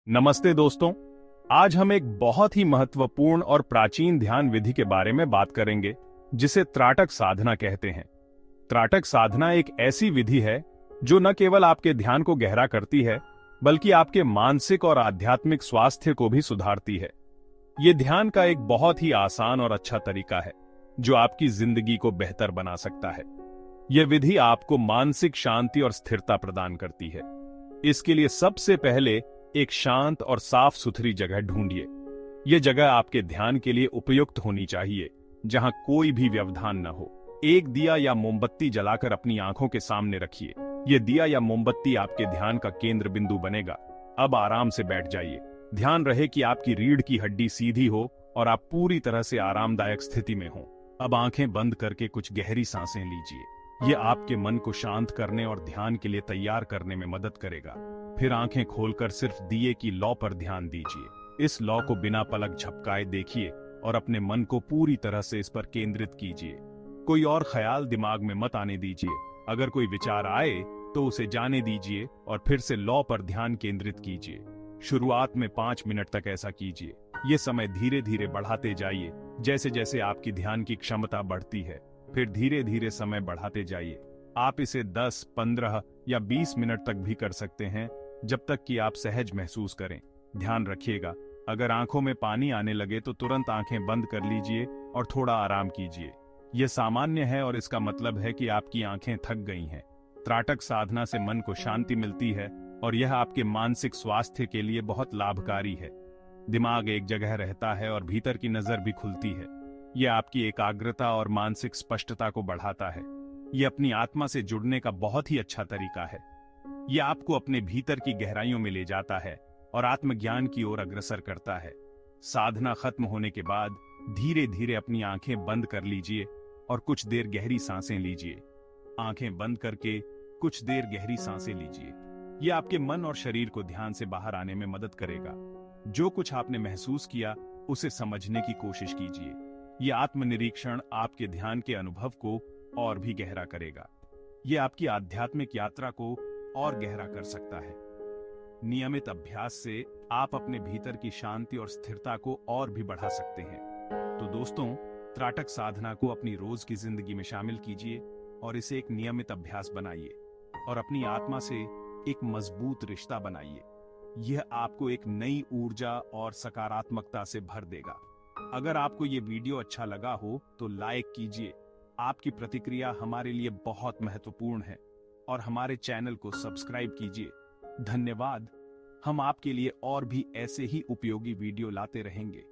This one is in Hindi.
नमस्ते दोस्तों। आज हम एक बहुत ही महत्वपूर्ण और प्राचीन ध्यान विधि के बारे में बात करेंगे जिसे त्राटक साधना कहते हैं। त्राटक साधना एक ऐसी विधि है जो न केवल आपके ध्यान को गहरा करती है बल्कि आपके मानसिक और आध्यात्मिक स्वास्थ्य को भी सुधारती है। ये ध्यान का एक बहुत ही आसान और अच्छा तरीका है जो आपकी जिंदगी को बेहतर बना सकता है। यह विधि आपको मानसिक शांति और स्थिरता प्रदान करती है। इसके लिए सबसे पहले एक शांत और साफ सुथरी जगह ढूंढिए। यह जगह आपके ध्यान के लिए उपयुक्त होनी चाहिए, जहां कोई भी व्यवधान न हो। एक दिया या मोमबत्ती जलाकर अपनी आंखों के सामने रखिए। यह दिया या मोमबत्ती आपके ध्यान का केंद्र बिंदु बनेगा। अब आराम से बैठ जाइए। ध्यान रहे कि आपकी रीढ़ की हड्डी सीधी हो और आप पूरी तरह से आरामदायक स्थिति में हो। अब आंखें बंद करके कुछ गहरी सांसें लीजिए। यह आपके मन को शांत करने और ध्यान के लिए तैयार करने में मदद करेगा। फिर आंखें खोलकर सिर्फ दिए की लौ पर ध्यान दीजिए। इस लौ को बिना पलक झपकाए देखिए और अपने मन को पूरी तरह से इस पर केंद्रित कीजिए। कोई और ख्याल दिमाग में मत आने दीजिए। अगर कोई विचार आए तो उसे जाने दीजिए और फिर से लौ पर ध्यान केंद्रित कीजिए। शुरुआत में 5 मिनट तक ऐसा कीजिए। ये समय धीरे धीरे बढ़ाते जाइए। जैसे जैसे आपकी ध्यान की क्षमता बढ़ती है, फिर धीरे धीरे समय बढ़ाते जाइए। आप इसे 10, 15 या 20 मिनट तक भी कर सकते हैं, जब तक कि आप सहज महसूस करें। ध्यान रखिएगा, अगर आंखों में पानी आने लगे तो तुरंत आंखें बंद कर लीजिए और थोड़ा आराम कीजिए। यह सामान्य है और इसका मतलब है कि आपकी आंखें थक गई हैं। त्राटक साधना से मन को शांति मिलती है और यह आपके मानसिक स्वास्थ्य के लिए बहुत लाभकारी है। दिमाग एक जगह रहता है और भीतर की नजर भी खुलती है। यह आपकी एकाग्रता और मानसिक स्पष्टता को बढ़ाता है। यह अपनी आत्मा से जुड़ने का बहुत ही अच्छा तरीका है। यह आपको अपने भीतर की गहराइयों में ले जाता है और आत्मज्ञान की ओर अग्रसर करता है। साधना खत्म होने के बाद धीरे धीरे अपनी आंखें बंद कर लीजिए और कुछ देर गहरी सांसें लीजिए। आंखें बंद करके कुछ देर गहरी सांसें लीजिए। यह आपके मन और शरीर को ध्यान से बाहर आने में मदद करेगा। जो कुछ आपने महसूस किया उसे समझने की कोशिश कीजिए। यह आत्मनिरीक्षण आपके ध्यान के अनुभव को और भी गहरा करेगा। यह आपकी आध्यात्मिक यात्रा को और गहरा कर सकता है। नियमित अभ्यास से आप अपने भीतर की शांति और स्थिरता को और भी बढ़ा सकते हैं। तो दोस्तों, त्राटक साधना को अपनी रोज की जिंदगी में शामिल कीजिए और इसे एक नियमित अभ्यास बनाइए और अपनी आत्मा से एक मजबूत रिश्ता बनाइए। यह आपको एक नई ऊर्जा और सकारात्मकता से भर देगा। अगर आपको यह वीडियो अच्छा लगा हो तो लाइक कीजिए। आपकी प्रतिक्रिया हमारे लिए बहुत महत्वपूर्ण है और हमारे चैनल को सब्सक्राइब कीजिए। धन्यवाद। हम आपके लिए और भी ऐसे ही उपयोगी वीडियो लाते रहेंगे।